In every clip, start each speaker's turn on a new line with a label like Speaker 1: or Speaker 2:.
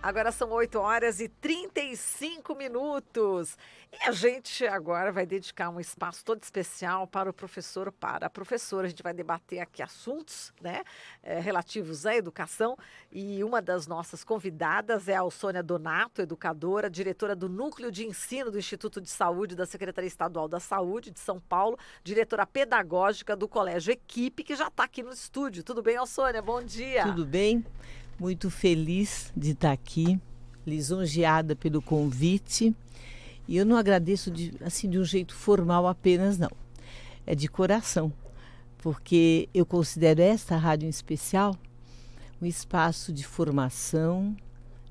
Speaker 1: Agora são 8h35. E a gente agora vai dedicar um espaço todo especial para o professor, para a professora. A gente vai debater aqui assuntos, né, relativos à educação. E uma das nossas convidadas é a Alsônia Donato, educadora, diretora do Núcleo de Ensino do Instituto de Saúde da Secretaria Estadual da Saúde de São Paulo, diretora pedagógica do Colégio Equipe, que já está aqui no estúdio. Tudo bem, Alsônia? Bom dia.
Speaker 2: Tudo bem? Muito feliz de estar aqui, lisonjeada pelo convite. E eu não agradeço de um jeito formal apenas, não. É de coração, porque eu considero esta rádio em especial um espaço de formação,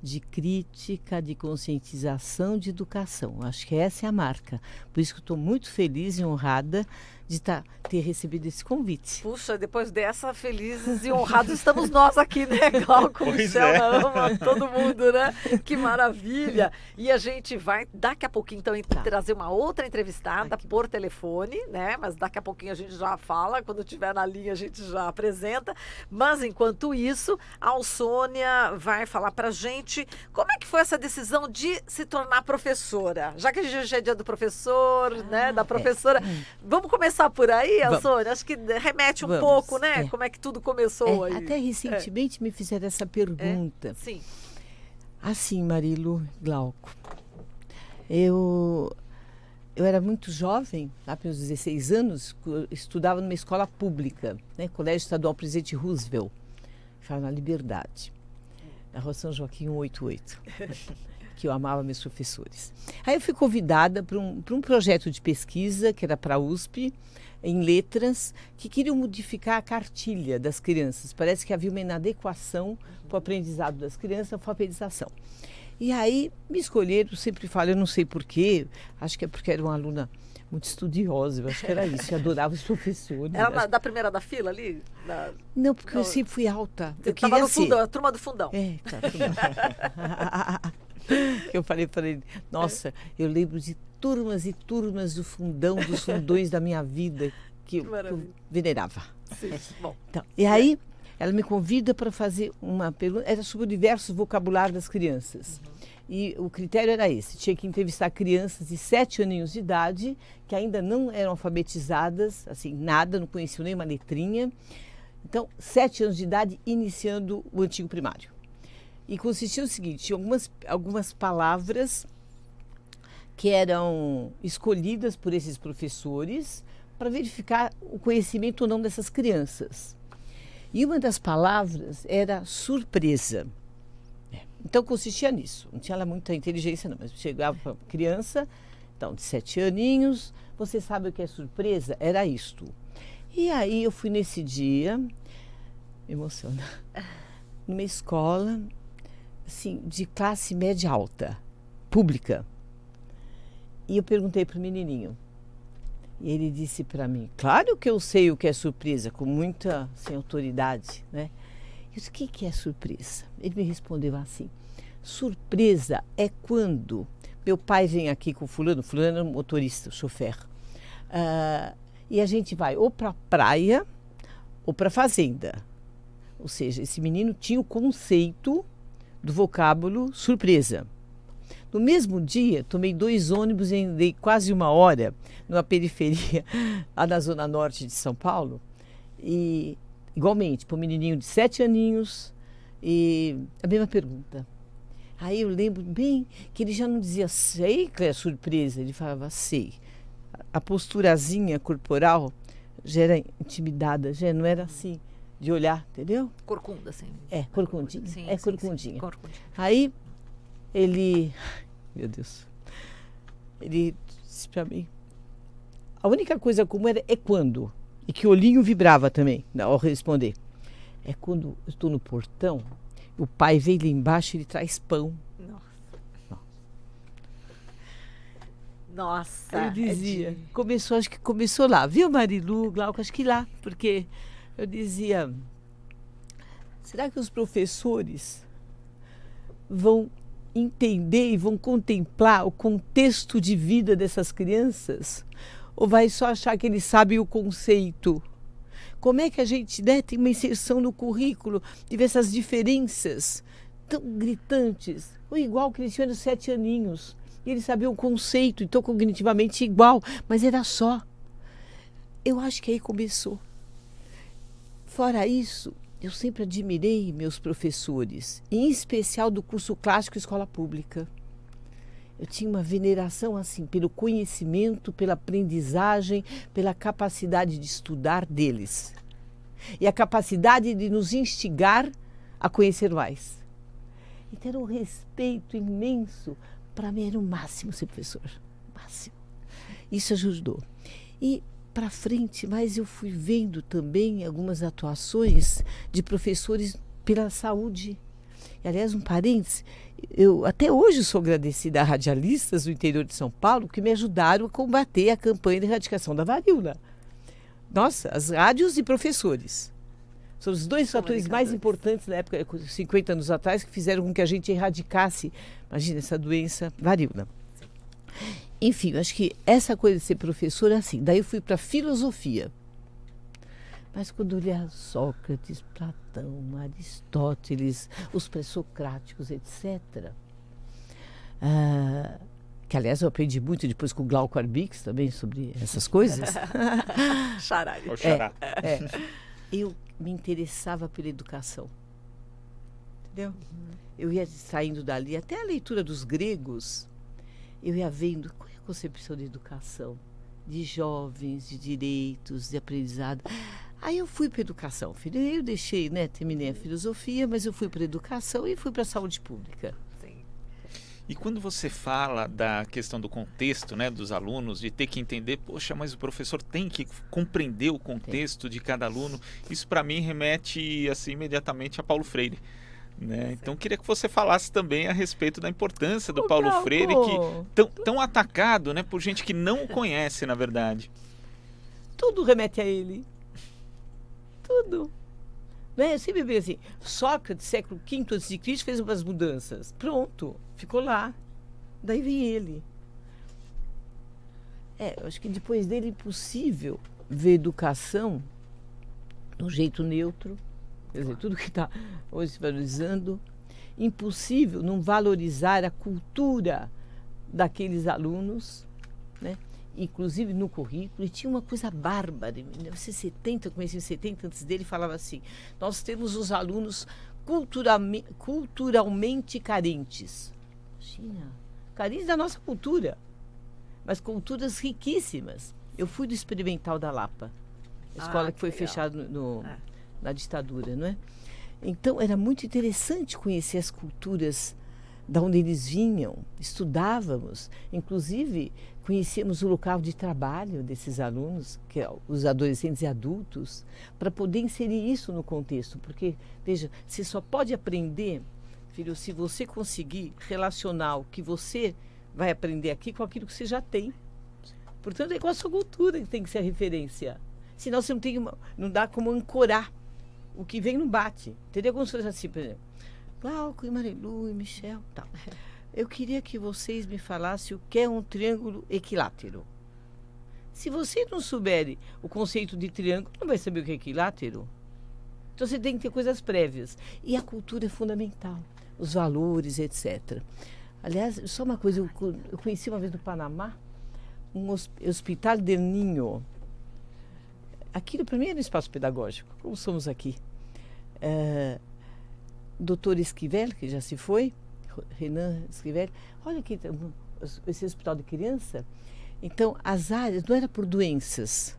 Speaker 2: de crítica, de conscientização, de educação. Acho que essa é a marca. Por isso que eu estou muito feliz e honrada de ter recebido esse convite.
Speaker 1: Puxa, depois dessa, felizes e honrados estamos nós aqui, né, Glauco, Michel, Ama, todo mundo, né? Que maravilha! E a gente vai, daqui a pouquinho, então, trazer uma outra entrevistada por telefone, né? Mas daqui a pouquinho a gente já fala, quando estiver na linha a gente já apresenta. Mas, enquanto isso, a Alsônia vai falar pra gente como é que foi essa decisão de se tornar professora. Já que a gente já é dia do professor, né, da professora, vamos começar por aí, Alsônia? Acho que remete um pouco, né? Como é que tudo começou aí.
Speaker 2: Até recentemente me fizeram essa pergunta.
Speaker 1: Sim.
Speaker 2: Assim, Marilu, Glauco, eu era muito jovem, lá pelos 16 anos, estudava numa escola pública, né? Colégio Estadual Presidente Roosevelt, que ficava na Liberdade, na Rua São Joaquim 188. Que eu amava meus professores. Aí eu fui convidada para um projeto de pesquisa, que era para a USP, em letras, que queriam modificar a cartilha das crianças. Parece que havia uma inadequação para o aprendizado das crianças, a alfabetização. E aí me escolheram, sempre falo, eu não sei porquê, acho que é porque era uma aluna muito estudiosa, eu acho que era isso, eu adorava os professores.
Speaker 1: Era da primeira da fila ali?
Speaker 2: Não, porque eu sempre fui alta.
Speaker 1: Eu estava no fundão, a turma do fundão.
Speaker 2: Eu falei para ele, nossa, eu lembro de turmas e turmas do fundão, dos fundões da minha vida, que eu venerava.
Speaker 1: Sim. Bom.
Speaker 2: Então, e aí, ela me convida para fazer uma pergunta, era sobre o diverso vocabulário das crianças. E o critério era esse, tinha que entrevistar crianças de 7 aninhos de idade, que ainda não eram alfabetizadas, assim, nada, não conheciam nenhuma letrinha. Então, 7 anos de idade, iniciando o antigo primário. E consistia no seguinte, tinha algumas palavras que eram escolhidas por esses professores para verificar o conhecimento ou não dessas crianças. E uma das palavras era surpresa. Então consistia nisso, não tinha lá muita inteligência não, mas chegava para a criança, então de 7 aninhos, você sabe o que é surpresa? Era isto. E aí eu fui nesse dia, me emociona, numa escola, assim, de classe média alta, pública. E eu perguntei para o menininho. E ele disse para mim, claro que eu sei o que é surpresa, com muita, sem autoridade, né? Eu disse, o que é surpresa? Ele me respondeu assim, surpresa é quando meu pai vem aqui com fulano é um motorista, chofer, e a gente vai ou para a praia ou para a fazenda. Ou seja, esse menino tinha o conceito do vocábulo surpresa. No mesmo dia, tomei 2 ônibus e andei quase 1 hora numa periferia, lá na zona norte de São Paulo. E, igualmente, para um menininho de 7 aninhos, e a mesma pergunta. Aí eu lembro bem que ele já não dizia, sei que é surpresa, ele falava, sei. A posturazinha corporal já era intimidada, já não era assim. De olhar, entendeu?
Speaker 1: Corcunda, assim.
Speaker 2: Corcundinha.
Speaker 1: Sim,
Speaker 2: corcundinha.
Speaker 1: Sim.
Speaker 2: Aí, ele... Meu Deus. Ele disse pra mim... A única coisa comum é quando. E que o olhinho vibrava também, ao responder. É quando eu estou no portão, o pai vem lá embaixo e ele traz pão.
Speaker 1: Nossa.
Speaker 2: Eu dizia... Acho que começou lá. Viu, Marilu, Glauco? Acho que lá. Porque... Eu dizia, será que os professores vão entender e vão contemplar o contexto de vida dessas crianças? Ou vai só achar que eles sabem o conceito? Como é que a gente tem uma inserção no currículo de ver essas diferenças tão gritantes, ou igual que eles tinham os 7 aninhos. E eles sabiam o conceito, então cognitivamente igual, mas era só. Eu acho que aí começou. Fora isso, eu sempre admirei meus professores, em especial do curso clássico Escola Pública. Eu tinha uma veneração assim pelo conhecimento, pela aprendizagem, pela capacidade de estudar deles. E a capacidade de nos instigar a conhecer mais. Então era um respeito imenso. Para mim era o máximo ser professor. Máximo. Isso ajudou. E para frente, mas eu fui vendo também algumas atuações de professores pela saúde. E, aliás, um parênteses, eu até hoje sou agradecida a radialistas do interior de São Paulo que me ajudaram a combater a campanha de erradicação da varíola. Nossa, as rádios e professores. São os 2 fatores mais importantes na época, 50 anos atrás, que fizeram com que a gente erradicasse, imagina, essa doença varíola. Enfim, eu acho que essa coisa de ser professor é assim. Daí eu fui para filosofia. Mas quando eu li Sócrates, Platão, Aristóteles, os pré-socráticos, etc., que aliás eu aprendi muito depois com o Glauco Arbix também sobre essas coisas.
Speaker 1: Charalho.
Speaker 2: Eu me interessava pela educação. Entendeu? Eu ia saindo dali, até a leitura dos gregos, eu ia vendo qual é a concepção de educação, de jovens, de direitos, de aprendizado. Aí eu fui para a educação, filho. Eu deixei, terminei a filosofia, mas eu fui para a educação e fui para a saúde pública.
Speaker 3: E quando você fala da questão do contexto, dos alunos, de ter que entender, poxa, mas o professor tem que compreender o contexto de cada aluno, isso para mim remete assim, imediatamente a Paulo Freire. Então queria que você falasse também a respeito da importância do Paulo Freire, que tão atacado por gente que não o conhece, na verdade.
Speaker 2: Tudo remete a ele. Tudo. Eu sempre vejo assim, Sócrates, século V a.C., fez umas mudanças. Pronto, ficou lá. Daí vem ele. Eu acho que depois dele é impossível ver educação de um jeito neutro. Quer dizer, tudo que está hoje se valorizando. Impossível não valorizar a cultura daqueles alunos, inclusive no currículo. E tinha uma coisa bárbara. Em 1970, eu comecei em 70, antes dele, falava assim: nós temos os alunos culturalmente carentes. Imagina, carentes da nossa cultura, mas culturas riquíssimas. Eu fui do Experimental da Lapa, a escola que foi fechada na ditadura, não é? Então era muito interessante conhecer as culturas da onde eles vinham, estudávamos, inclusive conhecíamos o local de trabalho desses alunos, que é os adolescentes e adultos, para poder inserir isso no contexto, porque, veja, você só pode aprender, filho, se você conseguir relacionar o que você vai aprender aqui com aquilo que você já tem. Portanto, é com a sua cultura que tem que ser a referência. Senão você não dá como ancorar. O que vem não bate. Entendeu? Como se fosse assim, por exemplo, Glauco e Marilu e Michel, tal. Eu queria que vocês me falassem o que é um triângulo equilátero. Se você não souber o conceito de triângulo, não vai saber o que é equilátero. Então você tem que ter coisas prévias. E a cultura é fundamental. Os valores, etc. Aliás, só uma coisa, eu conheci uma vez no Panamá um Hospital del Niño. Aquilo para mim era um espaço pedagógico, como somos aqui. Doutor Esquivel, que já se foi, Renan Esquivel, olha aqui, esse hospital de criança. Então, as áreas não era por doenças,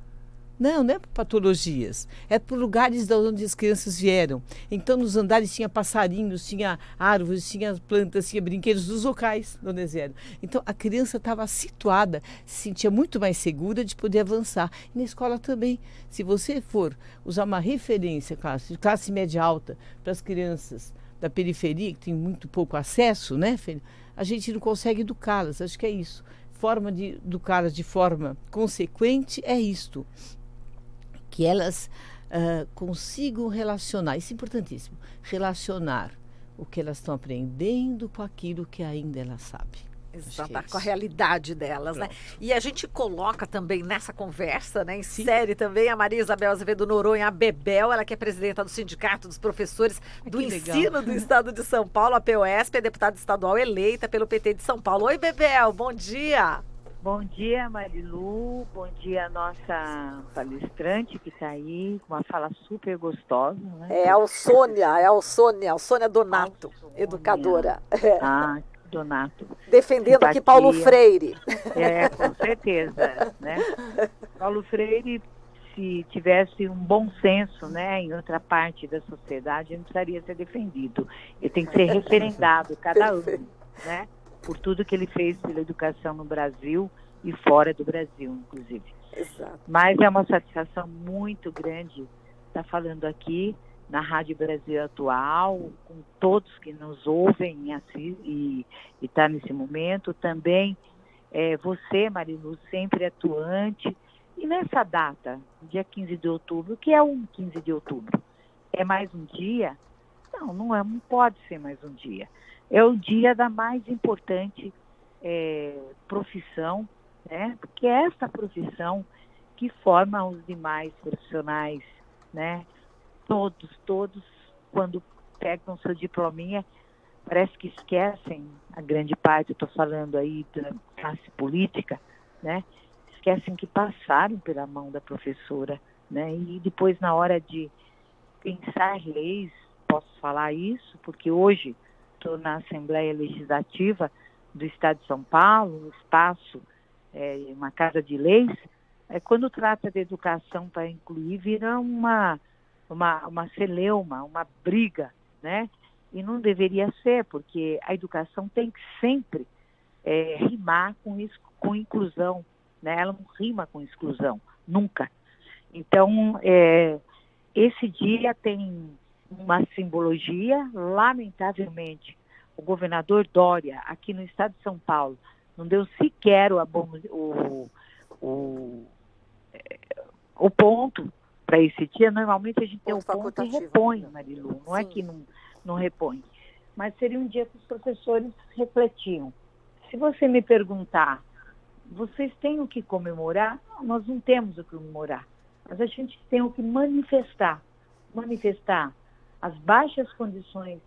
Speaker 2: não é por patologias, é por lugares de onde as crianças vieram. Então, nos andares tinha passarinhos, tinha árvores, tinha plantas, tinha brinquedos dos locais de onde eles vieram. Então, a criança estava situada, se sentia muito mais segura de poder avançar. E na escola também, se você for usar uma referência, classe média alta, para as crianças da periferia, que tem muito pouco acesso, a gente não consegue educá-las, acho que é isso. Forma de educá-las de forma consequente é isto. Que elas consigam relacionar, isso é importantíssimo, relacionar o que elas estão aprendendo com aquilo que ainda elas sabem.
Speaker 1: Exato, com a realidade delas, né? E a gente coloca também nessa conversa, né? Insere também a Maria Isabel Azevedo Noronha, a Bebel, ela que é presidenta do Sindicato dos Professores do Ensino do Estado de São Paulo, a POSP, é deputada estadual eleita pelo PT de São Paulo. Oi, Bebel, bom dia!
Speaker 4: Bom dia, Marilu. Bom dia, nossa palestrante que está aí, com uma fala super gostosa. Né?
Speaker 1: É a Sônia Donato, educadora.
Speaker 4: Ah, Donato.
Speaker 1: Defendendo
Speaker 4: Simpatia.
Speaker 1: aqui Paulo Freire.
Speaker 4: Com certeza. Né? Paulo Freire, se tivesse um bom senso, né, em outra parte da sociedade, não precisaria ser defendido. Ele tem que ser referendado cada ano, né? Por tudo que ele fez pela educação no Brasil e fora do Brasil, inclusive.
Speaker 1: Exato.
Speaker 4: Mas é uma satisfação muito grande estar falando aqui na Rádio Brasil Atual, com todos que nos ouvem e está nesse momento. Também você, Marilu, sempre atuante. E nessa data, dia 15 de outubro, que é um 15 de outubro, é mais um dia? Não pode ser mais um dia. É o dia da mais importante profissão, né? Porque é essa profissão que forma os demais profissionais, né? Todos, quando pegam seu diplominha, parece que esquecem, a grande parte, eu estou falando aí da classe política, né? Esquecem que passaram pela mão da professora, né? E depois, na hora de pensar leis, posso falar isso, porque hoje estou na Assembleia Legislativa do Estado de São Paulo, no espaço, uma casa de leis, quando trata de educação para incluir, vira uma celeuma, uma briga, né? E não deveria ser, porque a educação tem que sempre rimar com inclusão, né? Ela não rima com exclusão, nunca. Então, esse dia tem uma simbologia, lamentavelmente, o governador Dória, aqui no estado de São Paulo, não deu sequer o ponto para esse dia. Normalmente a gente tem o ponto e repõe, Marilu, não é que não repõe. Mas seria um dia que os professores refletiam. Se você me perguntar, vocês têm o que comemorar? Não, nós não temos o que comemorar, mas a gente tem o que manifestar as baixas condições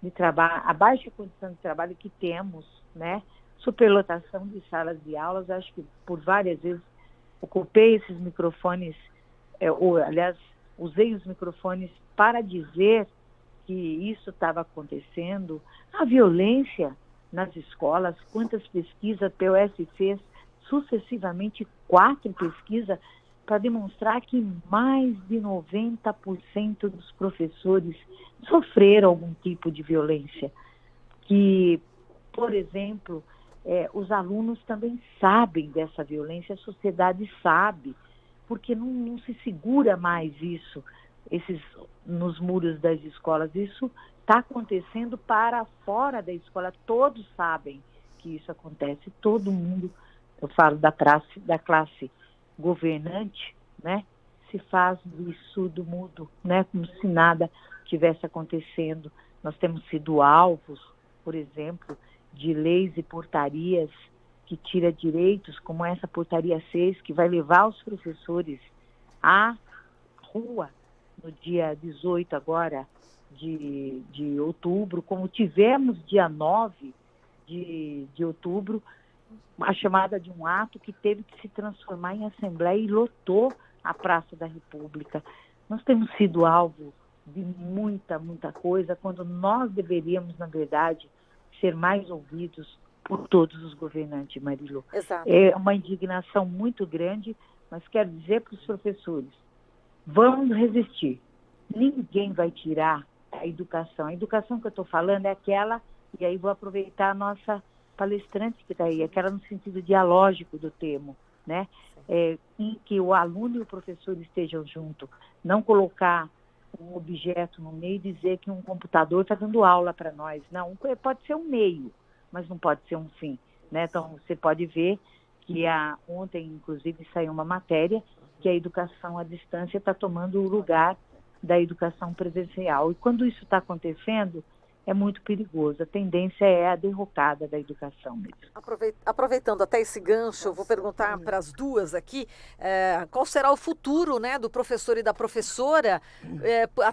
Speaker 4: de trabalho, a baixa condição de trabalho que temos, né? Superlotação de salas de aulas. Acho que por várias vezes ocupei esses microfones, usei os microfones para dizer que isso estava acontecendo. A violência nas escolas, quantas pesquisas a POS fez, sucessivamente 4 pesquisas, para demonstrar que mais de 90% dos professores sofreram algum tipo de violência. Que, por exemplo, os alunos também sabem dessa violência, a sociedade sabe, porque não se segura mais isso, nos muros das escolas. Isso está acontecendo para fora da escola, todos sabem que isso acontece, todo mundo, eu falo da classe governante, né, se faz de surdo mudo, né, como se nada tivesse acontecendo. Nós temos sido alvos, por exemplo, de leis e portarias que tira direitos, como essa portaria 6, que vai levar os professores à rua no dia 18 agora de outubro, como tivemos dia 9 de outubro, a chamada de um ato que teve que se transformar em assembleia e lotou a Praça da República. Nós temos sido alvo de muita coisa, quando nós deveríamos, na verdade, ser mais ouvidos por todos os governantes, Marilu.
Speaker 1: Exato.
Speaker 4: É uma indignação muito grande, mas quero dizer para os professores, vamos resistir. Ninguém vai tirar a educação. A educação que eu estou falando é aquela, e aí vou aproveitar a nossa palestrante que está aí, aquela no sentido dialógico do termo, né? Em que o aluno e o professor estejam juntos, não colocar um objeto no meio e dizer que um computador está dando aula para nós. Não, pode ser um meio, mas não pode ser um fim, né? Então, você pode ver que ontem, inclusive, saiu uma matéria que a educação à distância está tomando o lugar da educação presencial. E quando isso está acontecendo, é muito perigoso. A tendência é a derrocada da educação mesmo.
Speaker 1: Aproveitando até esse gancho, eu vou perguntar para as duas aqui, qual será o futuro, né, do professor e da professora,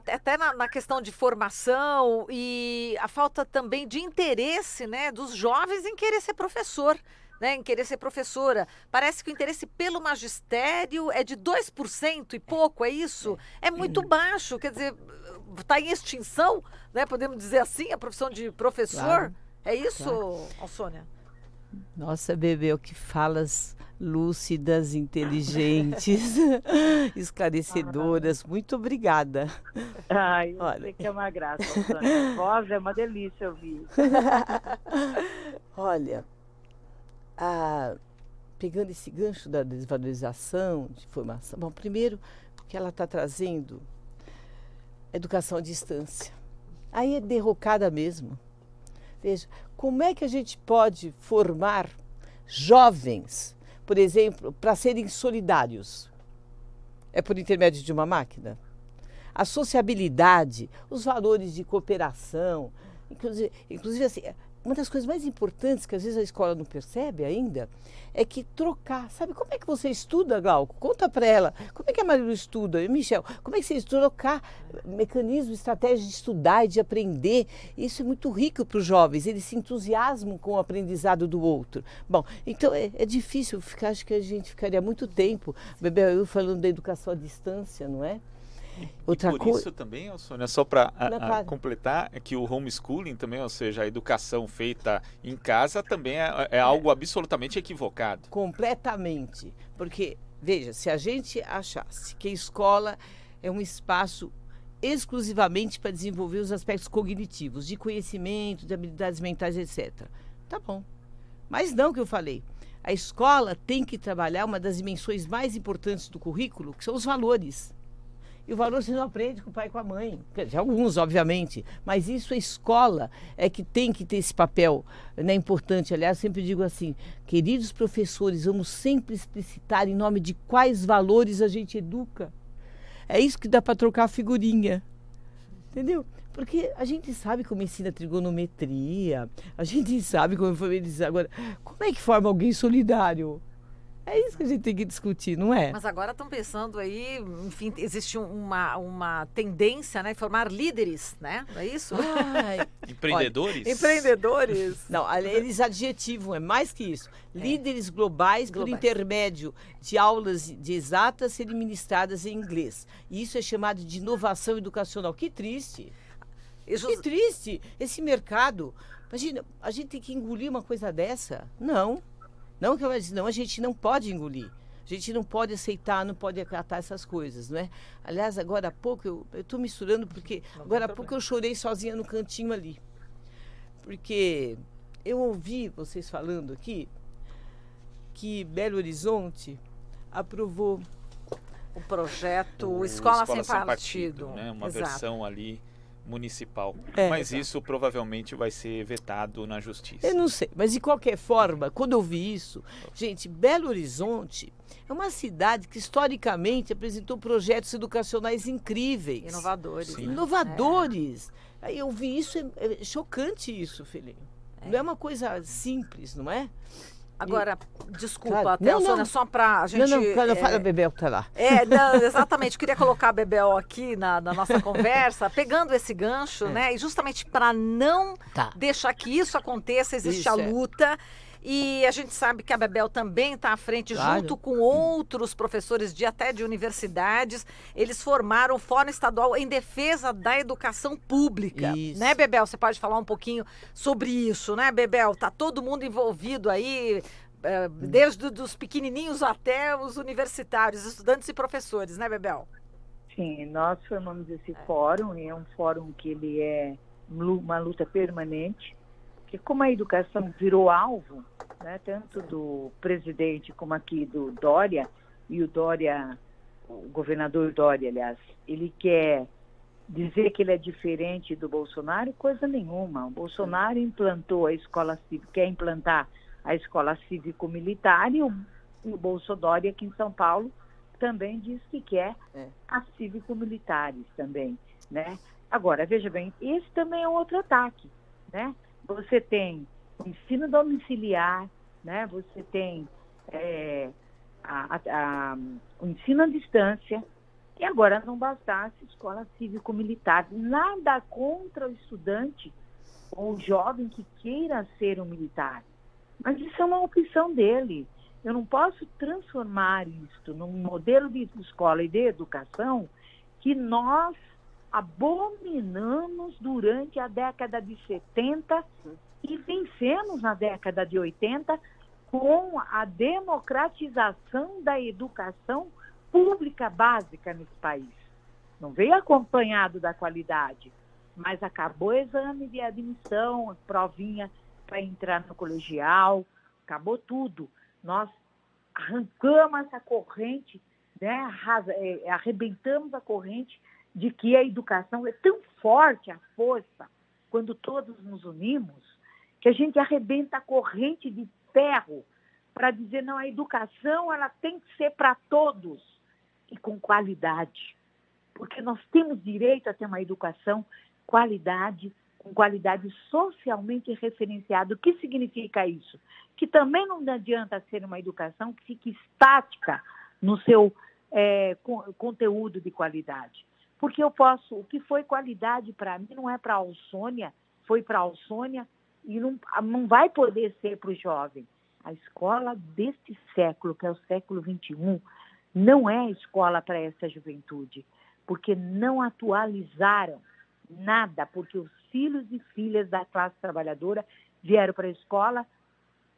Speaker 1: até na questão de formação e a falta também de interesse, né, dos jovens em querer ser professor, né, em querer ser professora. Parece que o interesse pelo magistério é de 2% e pouco, é isso? É muito baixo, quer dizer, está em extinção, né, podemos dizer assim, a profissão de professor?
Speaker 2: Claro,
Speaker 1: é isso,
Speaker 2: claro.
Speaker 1: Alcônia?
Speaker 2: Nossa, Bebel, que falas lúcidas, inteligentes, esclarecedoras. Muito obrigada.
Speaker 4: Ai, eu sei que é uma graça, Alcônia. A voz é uma delícia ouvir.
Speaker 2: Olha, pegando esse gancho da desvalorização de formação, bom, primeiro, o que ela está trazendo, educação à distância. Aí é derrocada mesmo. Veja, como é que a gente pode formar jovens, por exemplo, para serem solidários? É por intermédio de uma máquina? A sociabilidade, os valores de cooperação, inclusive assim, uma das coisas mais importantes que às vezes a escola não percebe ainda é que trocar. Sabe como é que você estuda, Glauco? Conta para ela. Como é que a Marilu estuda? E Michel, como é que você trocar mecanismos, estratégias de estudar e de aprender? Isso é muito rico para os jovens. Eles se entusiasmam com o aprendizado do outro. Bom, então é difícil. Acho que a gente ficaria muito tempo, Bebel, eu falando da educação à distância, não é?
Speaker 3: Outra coisa. Isso também, Sônia, só para completar, é que o homeschooling também, ou seja, a educação feita em casa também é algo absolutamente equivocado.
Speaker 2: Completamente. Porque, veja, se a gente achasse que a escola é um espaço exclusivamente para desenvolver os aspectos cognitivos, de conhecimento, de habilidades mentais, etc. Tá bom. Mas não que eu falei. A escola tem que trabalhar uma das dimensões mais importantes do currículo, que são os valores. E o valor você não aprende com o pai e com a mãe. Alguns, obviamente. Mas isso a escola é que tem que ter esse papel, né, importante. Aliás, eu sempre digo assim, queridos professores, vamos sempre explicitar em nome de quais valores a gente educa. É isso que dá para trocar a figurinha. Entendeu? Porque a gente sabe como ensina trigonometria, a gente sabe como dizer agora, como é que forma alguém solidário? É isso que a gente tem que discutir, não é?
Speaker 1: Mas agora estão pensando aí, enfim, existe uma tendência, né, em formar líderes, né? Não é isso?
Speaker 3: Empreendedores?
Speaker 1: Olha, empreendedores.
Speaker 2: Não, eles adjetivam, é mais que isso. Líderes globais por intermédio de aulas de exatas serem ministradas em inglês. E isso é chamado de inovação educacional. Que triste. Que triste esse mercado. Imagina, a gente tem que engolir uma coisa dessa? Não. Não que eu vou dizer, não, a gente não pode engolir. A gente não pode aceitar, não pode acatar essas coisas, não é? Aliás, agora há pouco, eu estou misturando, porque agora há pouco eu chorei sozinha no cantinho ali. Porque eu ouvi vocês falando aqui que Belo Horizonte aprovou
Speaker 1: o projeto Escola Sem Partido,
Speaker 3: né? Uma
Speaker 1: Exato.
Speaker 3: Versão ali municipal, mas isso provavelmente vai ser vetado na justiça.
Speaker 2: Eu não sei, mas de qualquer forma, quando eu vi isso, gente, Belo Horizonte é uma cidade que historicamente apresentou projetos educacionais incríveis.
Speaker 1: Inovadores.
Speaker 2: Sim. Inovadores. Aí eu vi isso, é chocante isso, Felinho. Não é uma coisa simples, não é?
Speaker 1: Agora, desculpa, até, Sônia, só para a gente...
Speaker 2: Não, fala, Bebel, tá lá.
Speaker 1: Exatamente, eu queria colocar a Bebel aqui na nossa conversa, pegando esse gancho, né? E justamente para não deixar que isso aconteça, existe a luta. E a gente sabe que a Bebel também está à frente, junto com outros professores até de universidades. Eles formaram o Fórum Estadual em defesa da educação pública.
Speaker 2: Isso.
Speaker 1: Né, Bebel? Você pode falar um pouquinho sobre isso, né, Bebel? Tá todo mundo envolvido aí, desde os pequenininhos até os universitários, estudantes e professores, né, Bebel?
Speaker 4: Sim, nós formamos esse fórum, e é um fórum que ele é uma luta permanente. Porque como a educação virou alvo, né, tanto do presidente como aqui do Dória, e o governador Dória, aliás, ele quer dizer que ele é diferente do Bolsonaro, coisa nenhuma. O Bolsonaro implantou a escola cívica, quer implantar a escola cívico-militar, e o Bolsonaro aqui em São Paulo também diz que quer as cívico-militares também, né? Agora, veja bem, esse também é outro ataque, né? Você tem o ensino domiciliar, né? Você tem o ensino à distância, e agora não bastasse escola cívico-militar. Nada contra o estudante ou o jovem que queira ser um militar, mas isso é uma opção dele. Eu não posso transformar isto num modelo de escola e de educação que nós abominamos durante a década de 70 e vencemos na década de 80 com a democratização da educação pública básica nesse país. Não veio acompanhado da qualidade, mas acabou o exame de admissão, provinha para entrar no colegial, acabou tudo. Nós arrancamos essa corrente, né? Arrebentamos a corrente de que a educação é tão forte, a força, quando todos nos unimos, que a gente arrebenta a corrente de ferro para dizer, não, a educação ela tem que ser para todos e com qualidade. Porque nós temos direito a ter uma educação com qualidade socialmente referenciada. O que significa isso? Que também não adianta ser uma educação que fique estática no seu conteúdo de qualidade. Porque o que foi qualidade para mim não é para a Alsônia, foi para a Alsônia e não vai poder ser para o jovem. A escola deste século, que é o século XXI, não é a escola para essa juventude, porque não atualizaram nada, porque os filhos e filhas da classe trabalhadora vieram para a escola,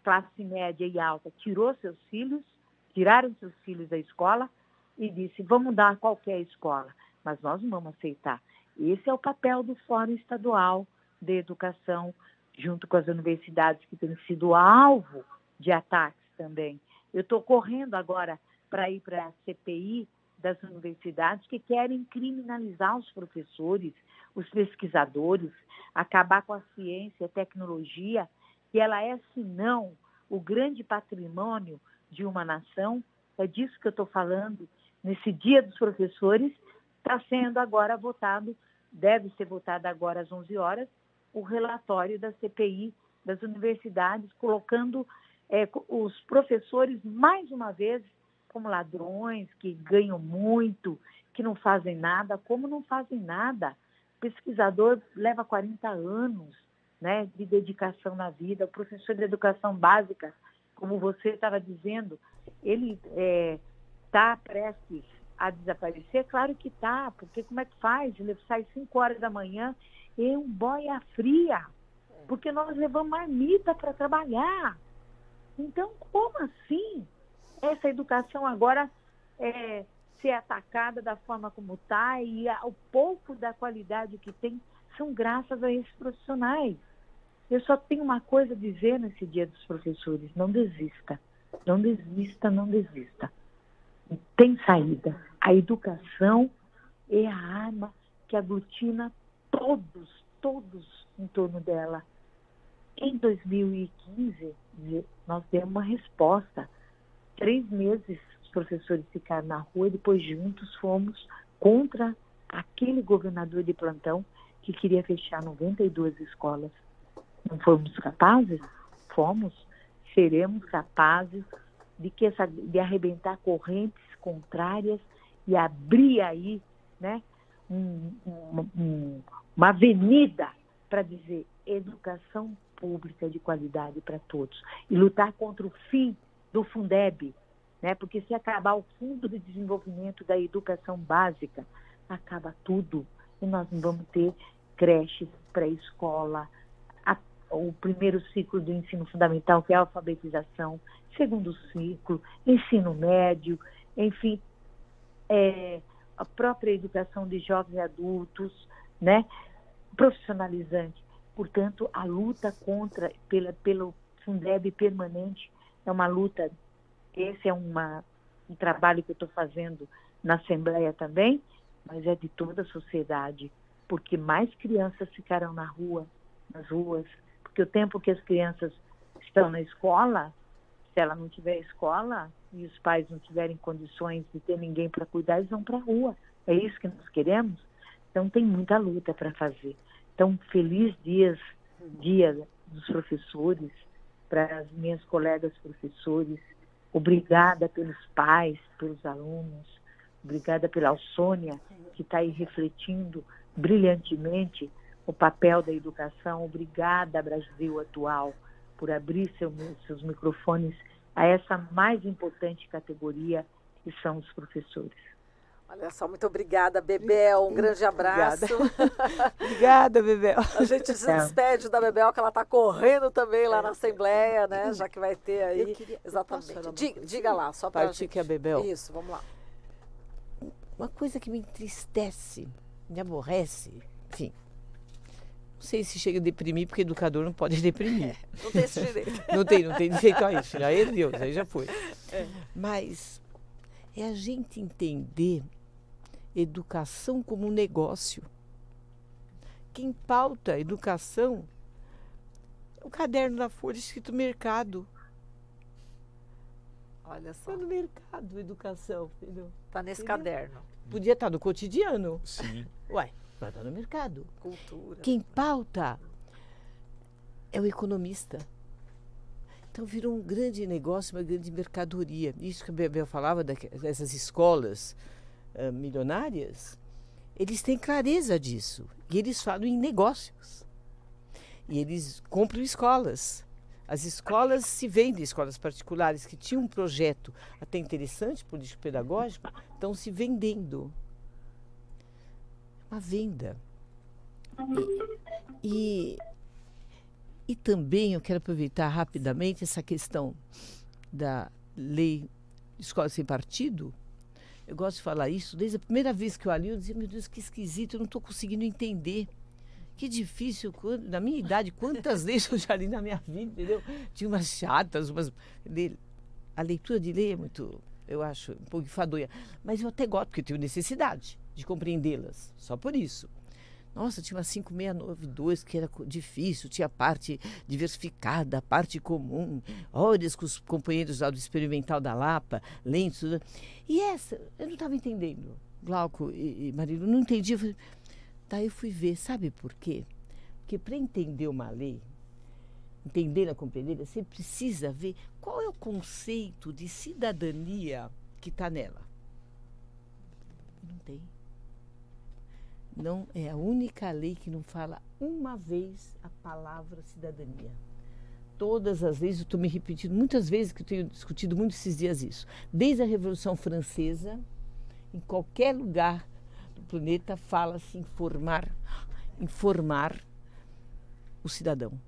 Speaker 4: classe média e alta tiraram seus filhos da escola e disse, vamos dar qualquer escola, mas nós não vamos aceitar. Esse é o papel do Fórum Estadual de Educação, junto com as universidades que têm sido alvo de ataques também. Eu estou correndo agora para ir para a CPI das universidades que querem criminalizar os professores, os pesquisadores, acabar com a ciência, a tecnologia, que ela é, se não, o grande patrimônio de uma nação. É disso que eu estou falando. Nesse Dia dos Professores, está sendo agora votado, deve ser votado agora às 11 horas, o relatório da CPI das universidades, colocando os professores, mais uma vez, como ladrões, que ganham muito, que não fazem nada. Como não fazem nada? O pesquisador leva 40 anos, né, de dedicação na vida. O professor de educação básica, como você estava dizendo, ele está prestes a desaparecer? Claro que está, porque como é que faz? Ele sai 5 horas da manhã em um boia fria, porque nós levamos marmita para trabalhar. Então, como assim essa educação agora ser atacada da forma como está e o pouco da qualidade que tem são graças a esses profissionais? Eu só tenho uma coisa a dizer nesse Dia dos Professores: não desista, não desista, não desista. Tem saída. A educação é a arma que aglutina todos em torno dela. Em 2015, nós demos uma resposta. 3 meses os professores ficaram na rua e depois juntos fomos contra aquele governador de plantão que queria fechar 92 escolas. Não fomos capazes? Fomos. Seremos capazes de arrebentar correntes contrárias e abrir aí, né, uma avenida para dizer educação pública de qualidade para todos e lutar contra o fim do Fundeb, né? Porque se acabar o Fundo de Desenvolvimento da Educação Básica, acaba tudo e nós não vamos ter creches, pré-escola, o primeiro ciclo do ensino fundamental, que é a alfabetização, segundo ciclo, ensino médio, enfim, a própria educação de jovens e adultos, né? Profissionalizante. Portanto, a luta pelo Fundeb permanente é uma luta. Esse é um trabalho que eu estou fazendo na Assembleia também, mas é de toda a sociedade, porque mais crianças ficarão nas ruas, porque o tempo que as crianças estão na escola, se ela não tiver escola e os pais não tiverem condições de ter ninguém para cuidar, eles vão para a rua. É isso que nós queremos? Então, tem muita luta para fazer. Então, feliz dia dos professores, para as minhas colegas professores. Obrigada pelos pais, pelos alunos. Obrigada pela Alsônia, que está aí refletindo brilhantemente o papel da educação. Obrigada, Brasil Atual, por abrir seus microfones a essa mais importante categoria, que são os professores.
Speaker 1: Olha só, muito obrigada, Bebel. Um grande abraço.
Speaker 2: Obrigada, Bebel.
Speaker 1: A gente se despede da Bebel, que ela está correndo também lá na Assembleia, né? Já que vai ter aí. Exatamente. Diga lá, só para
Speaker 2: partir que a Bebel.
Speaker 1: Isso, vamos lá.
Speaker 2: Uma coisa que me entristece, me aborrece, enfim. Não sei se chega a deprimir, porque educador não pode deprimir.
Speaker 1: Não tem esse direito.
Speaker 2: Não tem direito a isso. Aí Deus, aí já foi. Mas é a gente entender educação como um negócio. Quem pauta a educação é o caderno da Folha escrito mercado.
Speaker 1: Olha só.
Speaker 2: Está no mercado, educação, entendeu?
Speaker 1: Está nesse caderno.
Speaker 2: Podia estar no cotidiano.
Speaker 3: Sim.
Speaker 2: Ué, vai estar no mercado.
Speaker 1: Cultura.
Speaker 2: Quem pauta é o economista. Então virou um grande negócio, uma grande mercadoria. Isso que a Bebel falava dessas escolas milionárias, eles têm clareza disso. E eles falam em negócios. E eles compram escolas. As escolas se vendem, escolas particulares que tinham um projeto até interessante, político-pedagógico, estão se vendendo. É uma venda. E também eu quero aproveitar rapidamente essa questão da lei de escola sem partido. Eu gosto de falar isso. Desde a primeira vez que eu li, eu dizia, meu Deus, que esquisito, eu não estou conseguindo entender. Que difícil, na minha idade, quantas leis eu já li na minha vida, entendeu? Tinha umas chatas, a leitura de lei é muito, eu acho, um pouco enfadonha. Mas eu até gosto, porque eu tenho necessidade de compreendê-las, só por isso. Nossa, tinha uma 5692 que era difícil, tinha a parte diversificada, a parte comum, horas com os companheiros lá do Experimental da Lapa, lentos. E essa, eu não estava entendendo. Glauco e Marilu, não entendi. Daí eu fui ver, sabe por quê? Porque para entender uma lei, entender, compreender, você precisa ver qual é o conceito de cidadania que está nela. Não tem. Não é a única lei que não fala uma vez a palavra cidadania. Todas as leis, eu estou me repetindo muitas vezes, que eu tenho discutido muito esses dias isso. Desde a Revolução Francesa, em qualquer lugar do planeta fala-se informar o cidadão.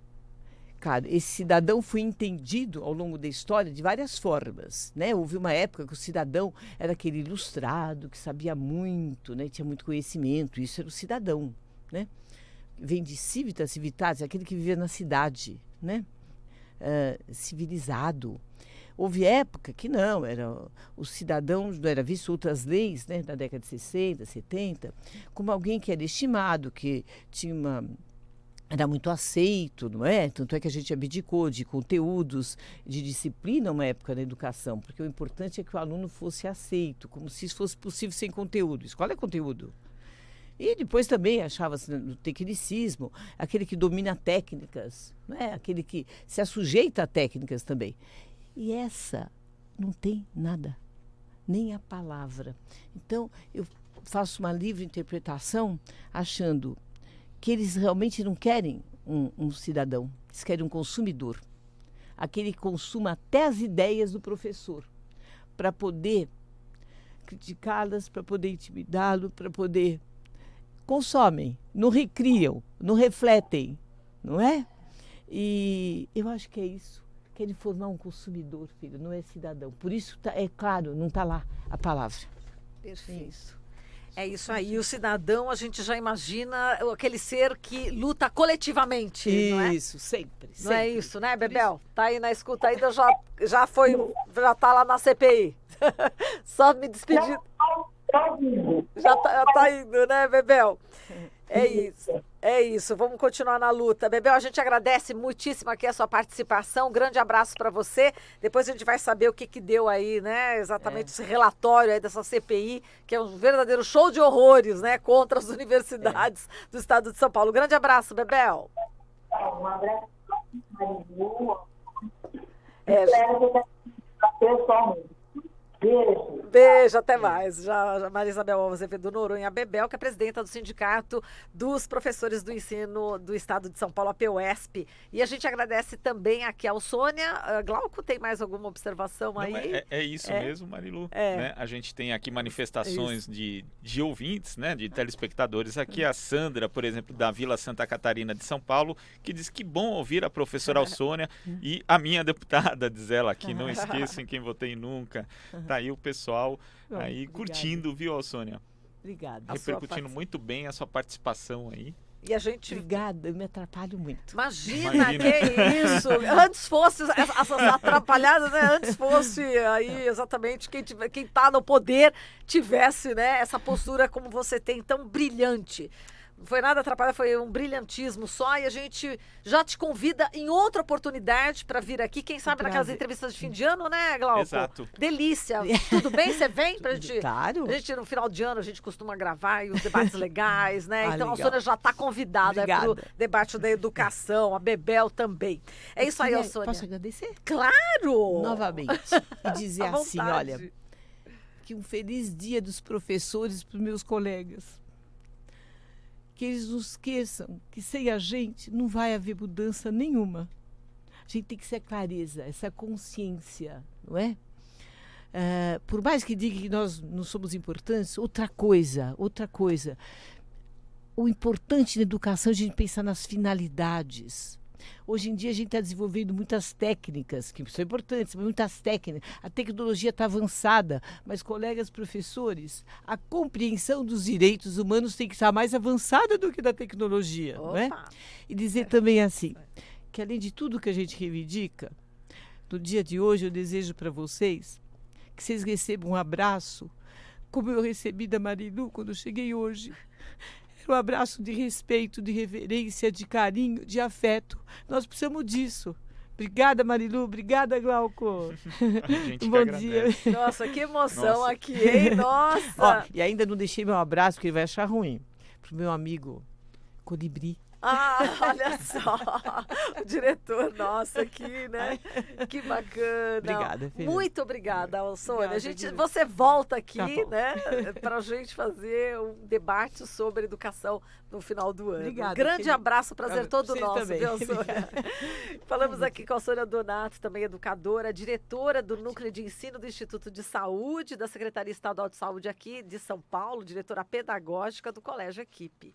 Speaker 2: Claro, esse cidadão foi entendido ao longo da história de várias formas, né? Houve uma época que o cidadão era aquele ilustrado, que sabia muito, né? Tinha muito conhecimento, isso era o cidadão, né? Vem de civitas, civitatis, aquele que vivia na cidade, né? Civilizado. Houve época que não, era o cidadão, não era visto outras leis, né? Na década de 60, 70, como alguém que era estimado, que tinha era muito aceito, não é? Tanto é que a gente abdicou de conteúdos, de disciplina uma época na educação, porque o importante é que o aluno fosse aceito, como se isso fosse possível sem conteúdo. Escola é conteúdo. E depois também achava-se no tecnicismo, aquele que domina técnicas, não é? Aquele que se assujeita a técnicas também. E essa não tem nada, nem a palavra. Então, eu faço uma livre interpretação achando que eles realmente não querem um cidadão, eles querem um consumidor. Aquele que consuma até as ideias do professor, para poder criticá-las, para poder intimidá-lo, para poder... Consomem, não recriam, não refletem, não é? E eu acho que é isso. Querem formar um consumidor, filho, não é cidadão. Por isso, é claro, não está lá a palavra.
Speaker 1: Perfeito. É isso aí. O cidadão, a gente já imagina aquele ser que luta coletivamente, não é?
Speaker 2: Isso, sempre.
Speaker 1: Não é isso, né, Bebel? Tá aí na escuta ainda, já tá lá na CPI. Só me despedir. Já tá indo, né, Bebel? É isso. É isso, vamos continuar na luta. Bebel, a gente agradece muitíssimo aqui a sua participação. Um grande abraço para você. Depois a gente vai saber o que deu aí, né? Exatamente esse relatório aí dessa CPI, que é um verdadeiro show de horrores, né? Contra as universidades do estado de São Paulo. Grande abraço, Bebel.
Speaker 4: Um abraço, Marilu. Espero que pessoalmente. Beijo.
Speaker 1: Beijo, até mais. Já Maria Isabel Azevedo Noronha Bebel, que é presidenta do Sindicato dos Professores do Ensino do Estado de São Paulo, a PUESP. E a gente agradece também aqui ao Sônia. Glauco, tem mais alguma observação aí?
Speaker 3: Não, é isso mesmo, Marilu. Né? A gente tem aqui manifestações de ouvintes, né? De telespectadores. Aqui a Sandra, por exemplo, da Vila Santa Catarina de São Paulo, que diz que bom ouvir a professora Sônia e a minha deputada, diz ela aqui. Não esqueçam em quem votei nunca. Tá aí o pessoal aí curtindo, viu, Sônia?
Speaker 2: Obrigada.
Speaker 3: Repercutindo muito bem a sua participação aí.
Speaker 1: E a gente...
Speaker 2: Obrigada, eu me atrapalho muito.
Speaker 1: Imagina, que isso! Antes fosse essas atrapalhadas, né? Antes fosse aí exatamente quem tá no poder tivesse, né, essa postura como você tem, tão brilhante. Não foi nada atrapalhado, foi um brilhantismo só. E a gente já te convida em outra oportunidade para vir aqui. Quem sabe naquelas entrevistas de fim de ano, né, Glauco?
Speaker 3: Exato.
Speaker 1: Delícia. Tudo bem? Você vem pra gente?
Speaker 2: Claro.
Speaker 1: A gente, no final de ano, a gente costuma gravar e os debates legais, né? Então
Speaker 2: legal.
Speaker 1: a Sônia já está convidada para o debate da educação, a Bebel também. É isso aí, Sônia.
Speaker 2: Posso agradecer?
Speaker 1: Claro!
Speaker 2: Novamente. E dizer
Speaker 1: À
Speaker 2: assim,
Speaker 1: vontade.
Speaker 2: olha, que um feliz dia dos professores para os meus colegas. Que eles não esqueçam que sem a gente não vai haver mudança nenhuma. A gente tem que ser clareza, essa consciência, não é? Por mais que diga que nós não somos importantes, outra coisa. O importante na educação é a gente pensar nas finalidades. Hoje em dia a gente está desenvolvendo muitas técnicas, que são importantes, mas muitas técnicas. A tecnologia está avançada, mas, colegas professores, a compreensão dos direitos humanos tem que estar mais avançada do que da tecnologia. Não é? E dizer também assim, que além de tudo que a gente reivindica, no dia de hoje eu desejo para vocês que vocês recebam um abraço, como eu recebi da Marilu quando eu cheguei hoje. Um abraço de respeito, de reverência, de carinho, de afeto. Nós precisamos disso. Obrigada, Marilu. Obrigada, Glauco.
Speaker 3: A gente
Speaker 2: Bom
Speaker 3: dia.
Speaker 1: Nossa, que emoção aqui, hein? Nossa!
Speaker 2: E ainda não deixei meu abraço, porque ele vai achar ruim. Para o meu amigo Colibri.
Speaker 1: Olha só, o diretor nosso aqui, né? Que bacana.
Speaker 2: Obrigada, Fernanda.
Speaker 1: Muito obrigada, Sônia.
Speaker 2: Obrigada,
Speaker 1: você volta aqui,
Speaker 2: tá
Speaker 1: né? Para a gente fazer um debate sobre educação no final do ano.
Speaker 2: Obrigada.
Speaker 1: Grande abraço, prazer todo nosso,
Speaker 2: também.
Speaker 1: viu, Sônia? Falamos aqui com a Sônia Donato, também educadora, diretora do Núcleo de Ensino do Instituto de Saúde, da Secretaria Estadual de Saúde aqui de São Paulo, diretora pedagógica do Colégio Equipe.